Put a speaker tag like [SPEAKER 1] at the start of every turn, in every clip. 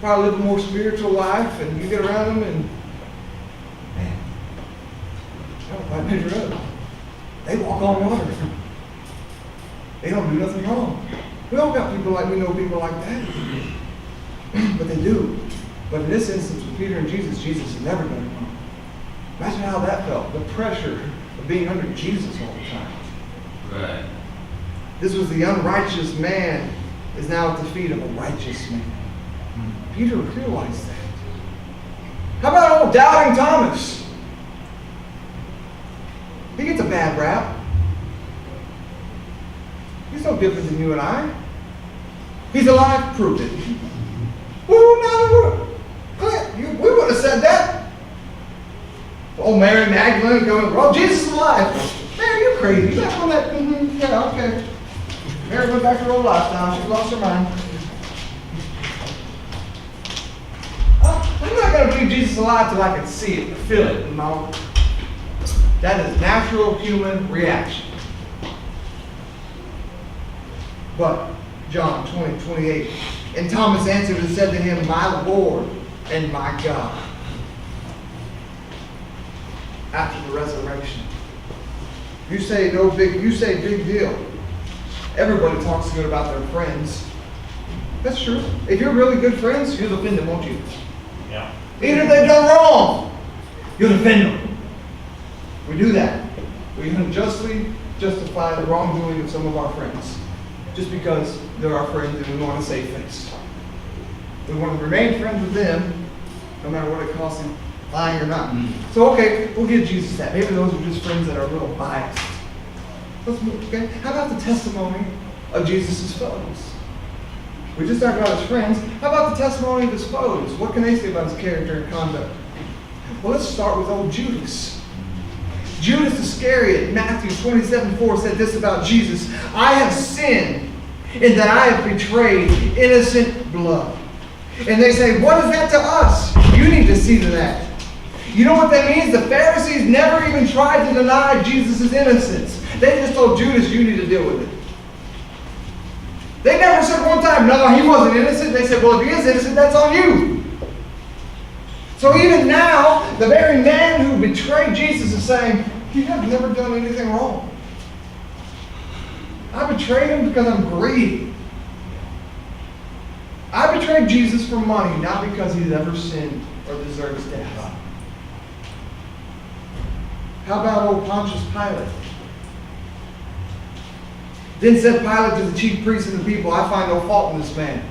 [SPEAKER 1] probably live a more spiritual life, and you get around them and, man, I don't quite measure up. They walk on water. They don't do nothing wrong. We all got people like, we know people like that. But they do. But in this instance with Peter and Jesus, Jesus has never done it wrong. Imagine how that felt. The pressure of being under Jesus all the time.
[SPEAKER 2] Right.
[SPEAKER 1] This was the unrighteous man is now at the feet of a righteous man. Peter realized that. How about old doubting Thomas? He gets a bad rap. He's no different than you and I. He's alive, prove it. We would have said that. Old Mary Magdalene going, well, Jesus is alive. Mary, you're crazy. You back on that? Yeah, okay. Mary went back to her old lifestyle. She lost her mind. I'm not going to believe Jesus is alive till I can see it, feel it. No. That is natural human reaction. But John 20:28. And Thomas answered and said to him, my Lord and my God. After the resurrection. You say big deal. Everybody talks good about their friends. That's true. If you're really good friends, you'll defend them, won't you?
[SPEAKER 3] Yeah.
[SPEAKER 1] Even if they've done wrong, you'll defend them. We do that. We unjustly justify the wrongdoing of some of our friends. Just because they're our friends and we want to save face. We want to remain friends with them, no matter what it costs them, lying or not. So, okay, we'll give Jesus that. Maybe those are just friends that are a little biased. Let's move, okay? How about the testimony of Jesus' foes? We just talked about his friends. How about the testimony of his foes? What can they say about his character and conduct? Well, let's start with old Judas. Judas Iscariot, Matthew 27:4 said this about Jesus. I have sinned in that I have betrayed innocent blood. And they say, what is that to us? You need to see to that. You know what that means? The Pharisees never even tried to deny Jesus' innocence. They just told Judas, you need to deal with it. They never said one time, no, he wasn't innocent. They said, well, if he is innocent, that's on you. So even now, the very man who betrayed Jesus is saying, you have never done anything wrong. I betrayed him because I'm greedy. I betrayed Jesus for money, not because he's ever sinned or deserves death. How about old Pontius Pilate? Then said Pilate to the chief priests and the people, I find no fault in this man.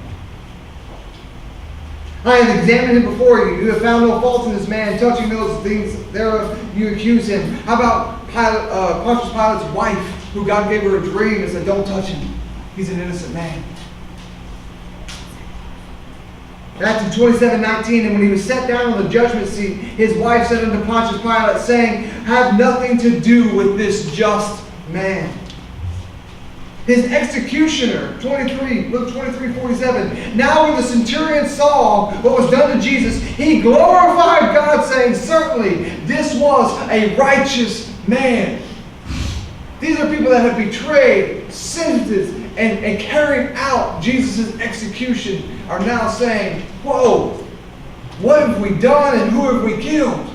[SPEAKER 1] I have examined him before you. You have found no fault in this man. Touching those things thereof you accuse him. How about Pontius Pilate's wife, who God gave her a dream and said, don't touch him. He's an innocent man. Matthew 27:19, and when he was set down on the judgment seat, his wife said unto Pontius Pilate, saying, have nothing to do with this just man. His executioner, Luke 23:47. Now when the centurion saw what was done to Jesus, he glorified God, saying, certainly this was a righteous man. These are people that have betrayed, sentenced, and carried out Jesus' execution are now saying, whoa, what have we done and who have we killed?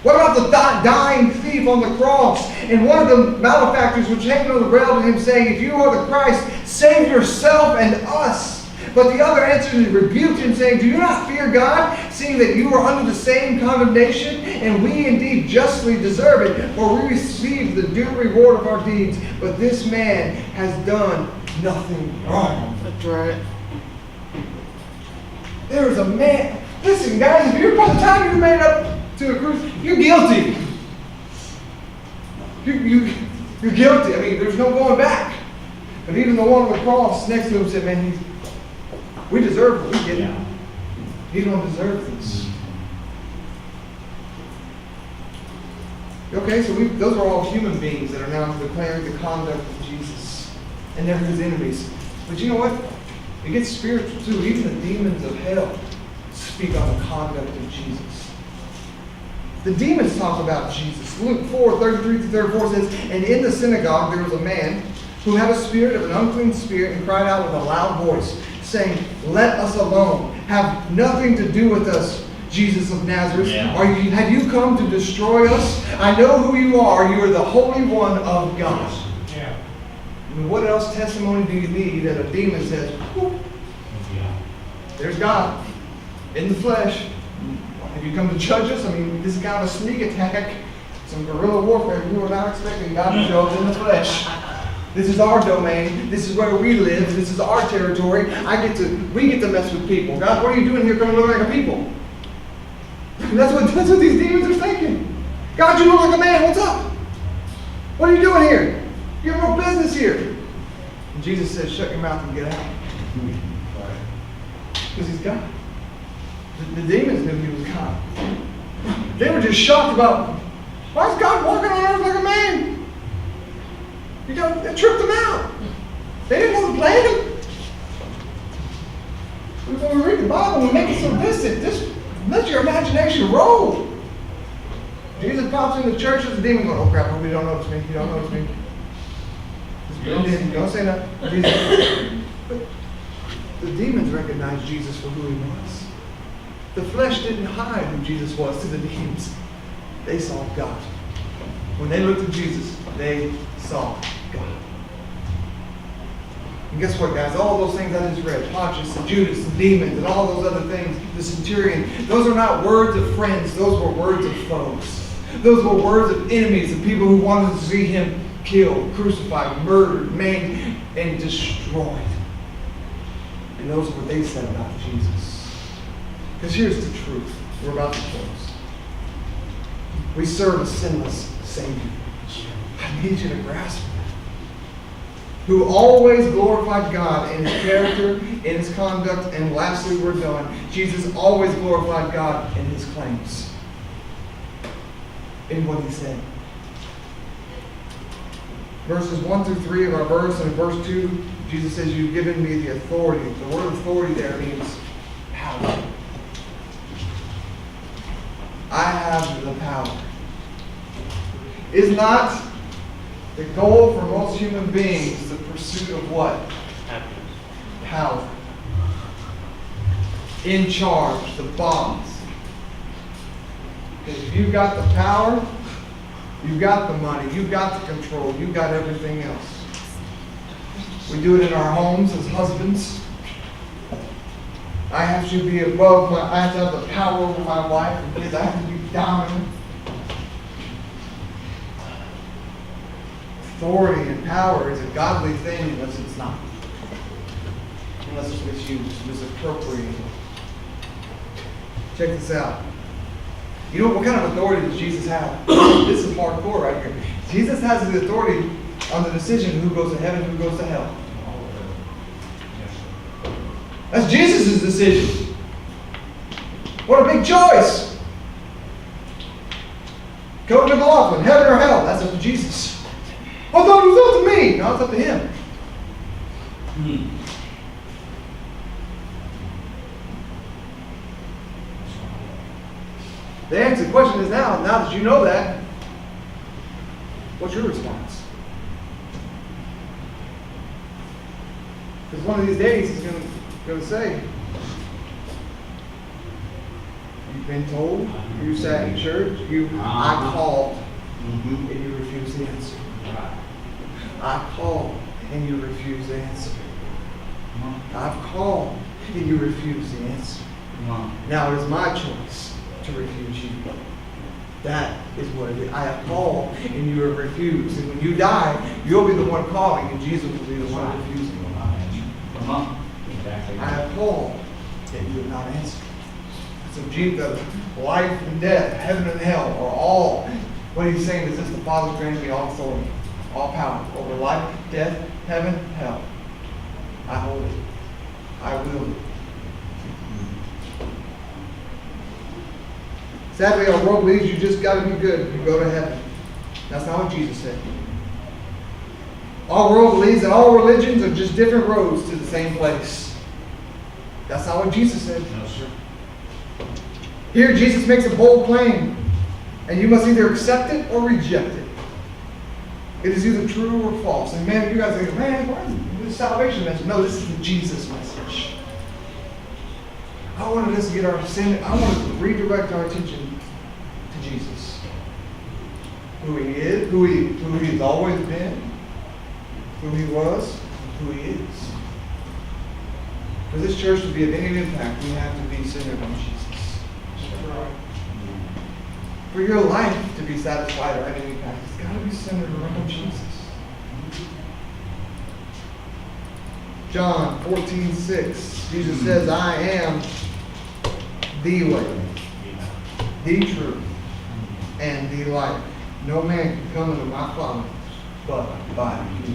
[SPEAKER 1] What about the dying thief on the cross? And one of the malefactors which hanged on the rail to him, saying, if you are the Christ, save yourself and us. But the other answered and rebuked him, saying, do you not fear God, seeing that you are under the same condemnation? And we indeed justly deserve it, for we receive the due reward of our deeds. But this man has done nothing wrong.
[SPEAKER 4] That's right.
[SPEAKER 1] There is a man. Listen, guys, if you're by the time you made up to a cruise, you're guilty. You're guilty. I mean, there's no going back. But even the one on the cross next to him said, man, we deserve what we get.
[SPEAKER 3] Yeah.
[SPEAKER 1] He don't deserve this. Okay, so those are all human beings that are now declaring the conduct of Jesus. And they're his enemies. But you know what? It gets spiritual too. Even the demons of hell speak on the conduct of Jesus. The demons talk about Jesus. Luke 4:33-34 says, and in the synagogue there was a man who had a spirit of an unclean spirit and cried out with a loud voice, saying, "Let us alone. Have nothing to do with us, Jesus of Nazareth. Have you come to destroy us? I know who you are. You are the Holy One of God."
[SPEAKER 2] Yeah.
[SPEAKER 1] I mean, what else testimony do you need that a demon says, "Whoop, there's God in the flesh. Have you come to judge us?" I mean, this is kind of a sneak attack, some guerrilla warfare. We were not expecting God to show up in the flesh. This is our domain. This is where we live. This is our territory. We get to mess with people. God, what are you doing here coming to look like a people? That's what these demons are thinking. God, you look like a man. What's up? What are you doing here? You have no business here. And Jesus says, "Shut your mouth and get out." Because he's God. The demons knew he was God. They were just shocked about, why is God walking on earth like a man? That tripped them out. They didn't know the plan. When we read the Bible, we make it so distant. Just let your imagination roll. Jesus pops in the church as a demon going, "Oh crap, you don't notice me. You don't notice me. Don't say nothing." But the demons recognized Jesus for who he was. The flesh didn't hide who Jesus was to the demons. They saw God. When they looked at Jesus, they saw God. And guess what, guys? All those things I just read, Pontius and Judas and demons and all those other things, the centurion, those are not words of friends. Those were words of foes. Those were words of enemies, of people who wanted to see him killed, crucified, murdered, maimed, and destroyed. And those are what they said about Jesus. Because here's the truth. We're about to close. We serve a sinless Savior. I need you to grasp that. Who always glorified God in his character, in his conduct, and lastly, we're done. Jesus always glorified God in his claims. In what he said. Verses 1 through 3 of our verse, and in verse 2, Jesus says, "You've given me the authority." The word authority there means power. I have the power. Is not the goal for most human beings the pursuit of what? Power. In charge, the boss. Because if you've got the power, you've got the money, you've got the control, you've got everything else. We do it in our homes as husbands. I have to be above I have to have the power over my wife and kids. I have to be dominant. Authority and power is a godly thing unless it's not. Unless it's misused, misappropriated. Check this out. You know what kind of authority does Jesus have? This is hardcore right here. Jesus has the authority on the decision who goes to heaven, who goes to hell. That's Jesus' decision. What a big choice. Go to McLaughlin, heaven or hell. That's up to Jesus. I thought it was up to me. No, it's up to him. The answer to the question is now that you know that, what's your response? Because one of these days he's going to say, you've been told, you sat in church, I called, and you refused the answer. I called, and you refused the answer. I've called, and you refused the answer. Now it is my choice to refuse you. That is what it is. I have called, and you have refused. And when you die, you'll be the one calling, and Jesus will be the one refusing. I have called, and you have not answered. So Jesus, life and death, heaven and hell are all. What he's saying is this: the Father's granted me all authority, all power over life, death, heaven, hell. I hold it. I will it. Sadly, our world believes you just got to be good. You go to heaven. That's not what Jesus said. Our world believes that all religions are just different roads to the same place. That's not what Jesus said.
[SPEAKER 2] No, sir.
[SPEAKER 1] Here, Jesus makes a bold claim, and you must either accept it or reject it. It is either true or false. And man, you guys think, man, what is this salvation message? No, this is the Jesus message. I wanted us to get our sin. I wanted to redirect our attention to Jesus. Who He is, who He's always been, who He was, and who He is. For this church to be of any impact, we have to be centered on Jesus. For your life to be satisfied or have any impact, it's got to be centered around Jesus. John 14:6, Jesus says, I am the way, the truth, and the life. No man can come into my Father but by me.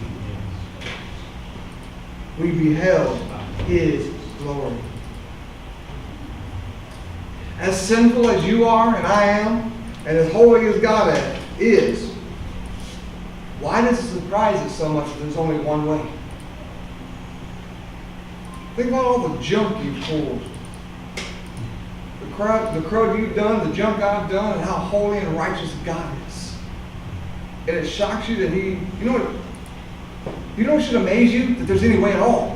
[SPEAKER 1] We beheld His glory. As sinful as you are and I am, and as holy as God is, why does it surprise us so much that there's only one way? Think about all the junk you've pulled. The crud you've done, the junk I've done, and how holy and righteous God is. And it shocks you that you know what should amaze you? That there's any way at all.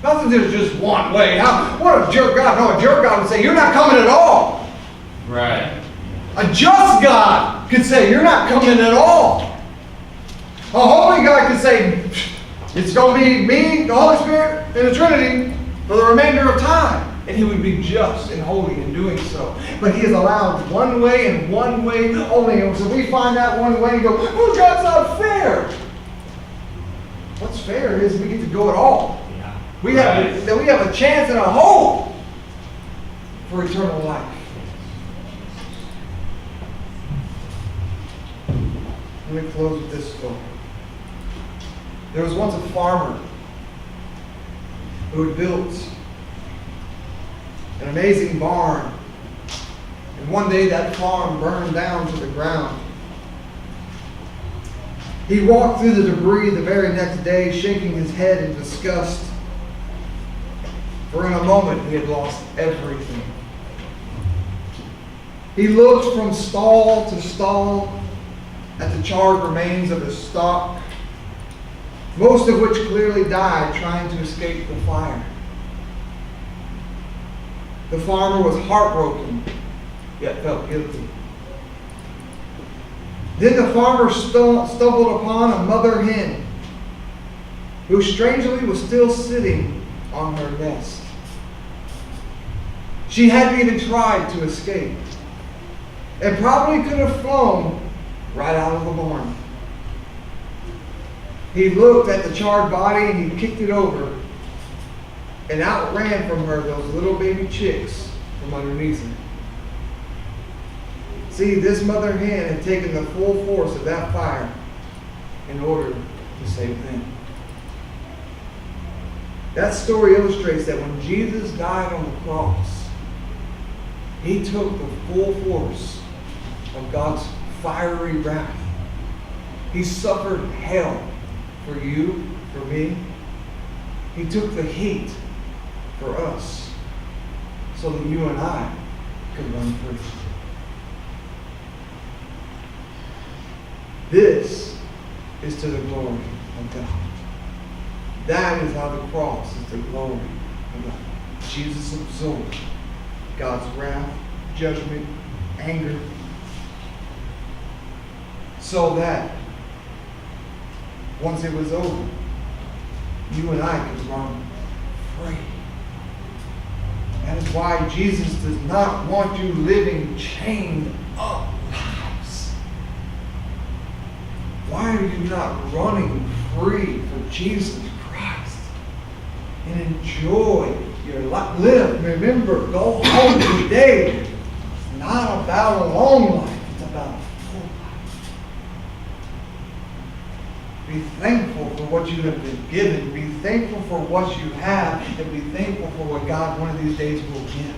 [SPEAKER 1] Not that there's just one way. What a jerk God. No, a jerk God would say, you're not coming at all.
[SPEAKER 2] Right.
[SPEAKER 1] A just God could say, you're not coming at all. A holy God could say, it's going to be me, the Holy Spirit, and the Trinity for the remainder of time. And He would be just and holy in doing so. But He has allowed one way and one way only. And so we find that one way and go, oh, God's not fair. What's fair is we get to go at all.
[SPEAKER 2] Yeah.
[SPEAKER 1] We have a chance and a hope for eternal life. Let me close with this story. There was once a farmer who had built an amazing barn. And one day that farm burned down to the ground. He walked through the debris the very next day, shaking his head in disgust. For in a moment he had lost everything. He looked from stall to stall at the charred remains of his stock, most of which clearly died trying to escape the fire. The farmer was heartbroken, yet felt guilty. Then the farmer stumbled upon a mother hen, who strangely was still sitting on her nest. She hadn't even tried to escape, and probably could have flown right out of the barn. He looked at the charred body and he kicked it over, and out ran from her those little baby chicks from underneath her. See, this mother hen had taken the full force of that fire in order to save them. That story illustrates that when Jesus died on the cross, He took the full force of God's fiery wrath. He suffered hell for you, for me. He took the heat for us so that you and I could run free. This is to the glory of God. That is how the cross is the glory of God. Jesus absorbed God's wrath, judgment, anger, so that once it was over, you and I could run free. That is why Jesus does not want you living chained up lives. Why are you not running free for Jesus Christ and enjoy your life? Live, remember, go home today. It's not about a long life, it's about a full life. Be thankful for what you have been given. Be thankful for what you have, and be thankful for what God one of these days will give.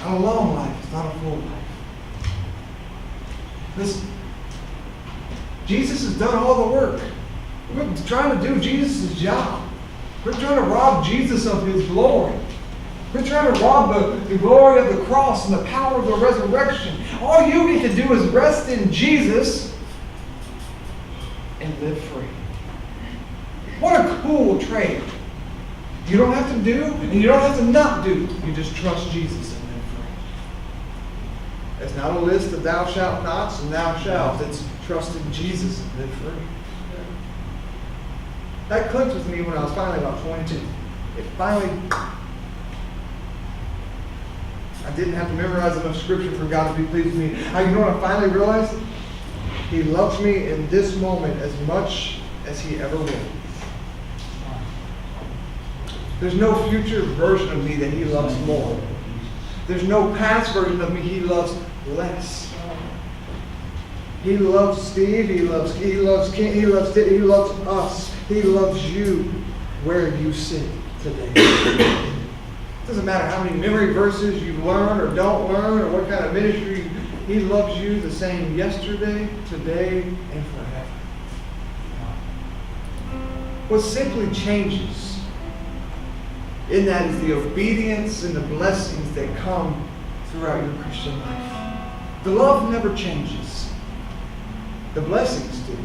[SPEAKER 1] Not a long life, it's not a full life. Listen, Jesus has done all the work. We're trying to do Jesus' job. We're trying to rob Jesus of His glory. We're trying to rob the glory of the cross and the power of the resurrection. All you need to do is rest in Jesus and live free. What a cool trade. You don't have to do, and you don't have to not do. You just trust Jesus and live free. It's not a list of thou shalt nots and thou shalt. It's trust in Jesus and live free. That clicked with me when I was finally about 22. It finally... I didn't have to memorize enough scripture for God to be pleased with me. You know what I finally realized? He loves me in this moment as much as He ever will. There's no future version of me that He loves more. There's no past version of me He loves less. He loves Steve. He loves Ken. He loves us. He loves you where you sit today. It doesn't matter how many memory verses you learn or don't learn or what kind of ministry. He loves you the same yesterday, today, and forever. What simply changes in that is the obedience and the blessings that come throughout your Christian life. The love never changes. The blessings do.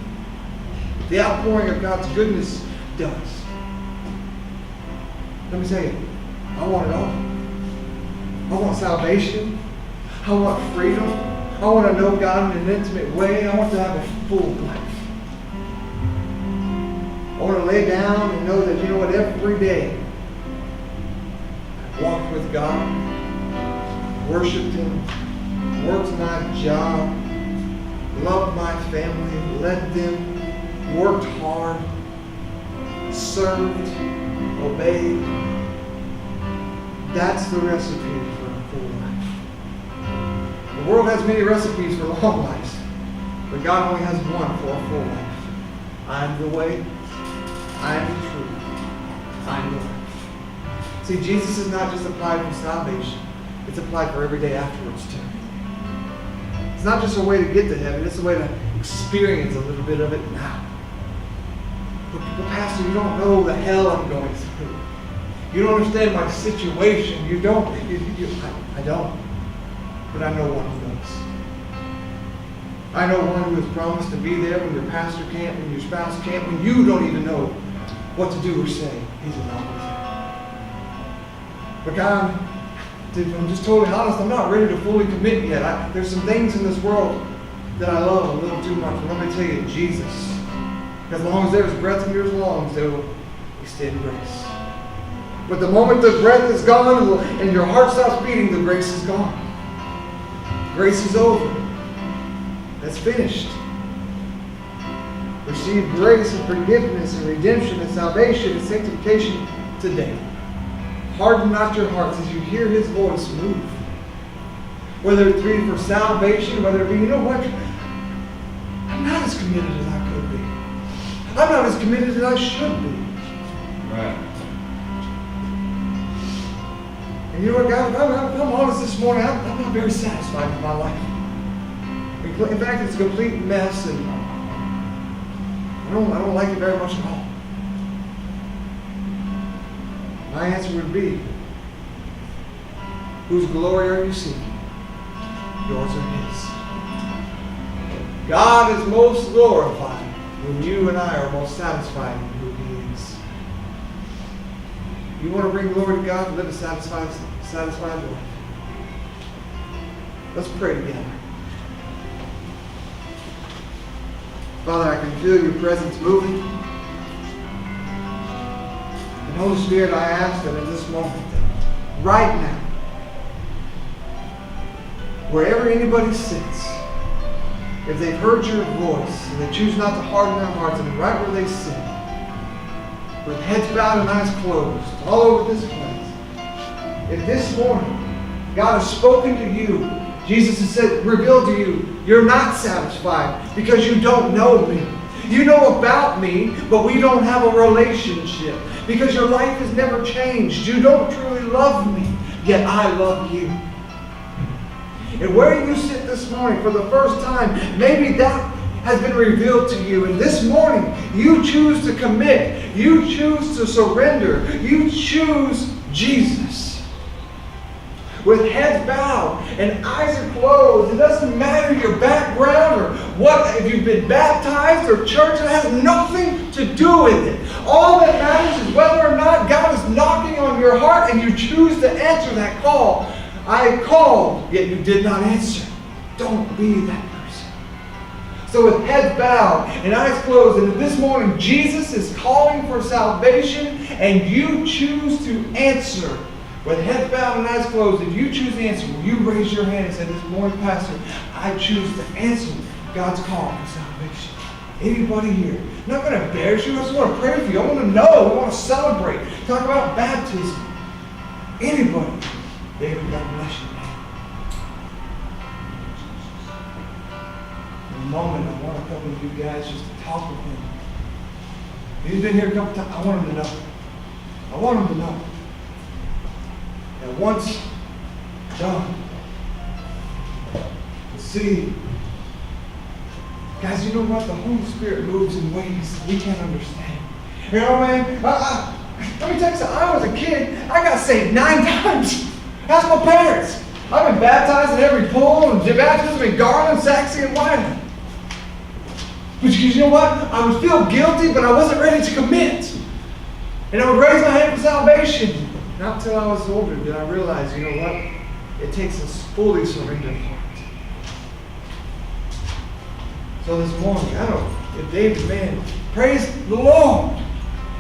[SPEAKER 1] The outpouring of God's goodness does. Let me tell you, I want it all. I want salvation. I want freedom. I want to know God in an intimate way. I want to have a full life. I want to lay down and know that, you know what, every day I walked with God, worshiped Him, worked my job, loved my family, led them, worked hard, served, obeyed. That's the recipe for a full life. The world has many recipes for long lives, but God only has one for a full life. I am the way, I am the truth, I am the life. See, Jesus is not just applied for salvation, it's applied for every day afterwards too. It's not just a way to get to heaven, it's a way to experience a little bit of it now. But Pastor, you don't know the hell I'm going through. You don't understand my situation. You don't. I don't. But I know one who does. I know one who has promised to be there when your pastor can't, when your spouse can't, when you don't even know what to do or say. He's always there. But God, I'm just totally honest, I'm not ready to fully commit yet. There's some things in this world that I love a little too much. But let me tell you, Jesus. As long as there's breath in your lungs, there will extend grace. But the moment the breath is gone and your heart stops beating, the grace is gone. Grace is over. That's finished. Receive grace and forgiveness and redemption and salvation and sanctification today. Harden not your hearts as you hear His voice move. Whether it be for salvation, whether it be, you know what? I'm not as committed as I could be. I'm not as committed as I should be.
[SPEAKER 2] Right.
[SPEAKER 1] And you know what, God, if I'm honest this morning, I'm not very satisfied with my life. In fact, it's a complete mess, and I don't like it very much at all. My answer would be, whose glory are you seeking? Yours or His? God is most glorified when you and I are most satisfied in who He is. You want to bring glory to God and live a satisfied life? Let's pray together. Father, I can feel your presence moving. And Holy Spirit, I ask that in this moment, right now, wherever anybody sits, if they've heard your voice and they choose not to harden their hearts, and right where they sit, with heads bowed and eyes closed, all over this place, if this morning God has spoken to you, Jesus has said, revealed to you, you're not satisfied because you don't know me. You know about me, but we don't have a relationship because your life has never changed. You don't truly love me, yet I love you. And where you sit this morning for the first time, maybe that has been revealed to you. And this morning, you choose to commit. You choose to surrender. You choose Jesus. with heads bowed and eyes are closed. It doesn't matter your background or what, if you've been baptized or church, it has nothing to do with it. All that matters is whether or not God is knocking on your heart and you choose to answer that call. I called, yet you did not answer. Don't be that person. So with heads bowed and eyes closed, and this morning Jesus is calling for salvation and you choose to answer. With heads bowed and eyes closed, if you choose to answer, will you raise your hand and say, this morning, Pastor, I choose to answer God's call for salvation. Anybody here? I'm not going to embarrass you. I just want to pray for you. I want to know. I want to celebrate. Talk about baptism. Anybody? David, God bless you, man. In a moment, I want a couple of you guys just to talk with him. He's been here a couple times. I want him to know. I want him to know. And once done, see, guys, you know what? The Holy Spirit moves in ways we can't understand. You know, man, let me tell you something. I was a kid. I got saved 9 times. Ask my parents. I've been baptized in every pool and baptism in Garland, Saxe, and Wyman. But you know what? I would feel guilty, but I wasn't ready to commit. And I would raise my hand for salvation. Not until I was older did I realize, you know what? It takes a fully surrendered heart. So this morning, I don't know if David, man, praise the Lord.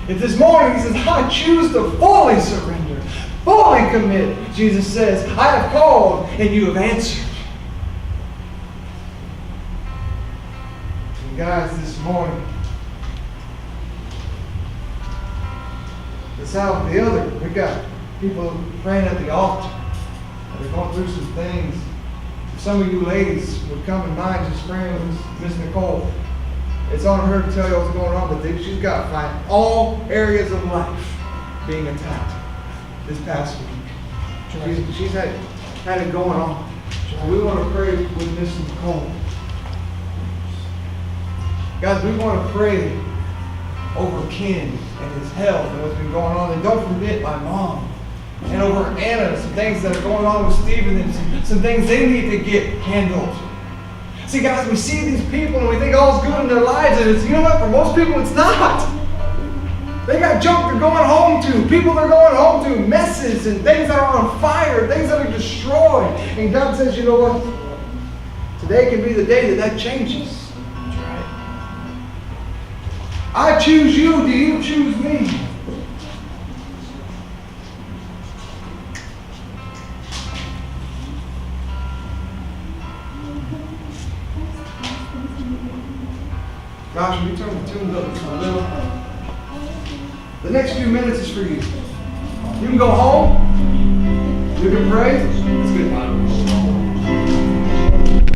[SPEAKER 1] If this morning he says, I choose to fully surrender, fully commit. Jesus says, I have called and you have answered. And guys, this morning, we got people praying at the altar. And they're going through some things. Some of you ladies would come in mind just praying with Miss Nicole. It's on her to tell you what's going on, but she's got to find all areas of life being attacked this past week. She's had it going on. So we want to pray with Miss Nicole. Guys, we want to pray over Ken and his health and what's been going on. And don't forget my mom. And over Anna, some things that are going on with Stephen and some things they need to get handled. See, guys, we see these people and we think all's good in their lives, and it's, you know what, for most people it's not. They got junk they're going home to, people they're going home to, messes and things that are on fire, things that are destroyed. And God says, you know what? Today can be the day that changes. That's right. I choose you, do you choose me? Josh, we turn the tunes up a little. The next few minutes is for you. You can go home. You can pray. It's good.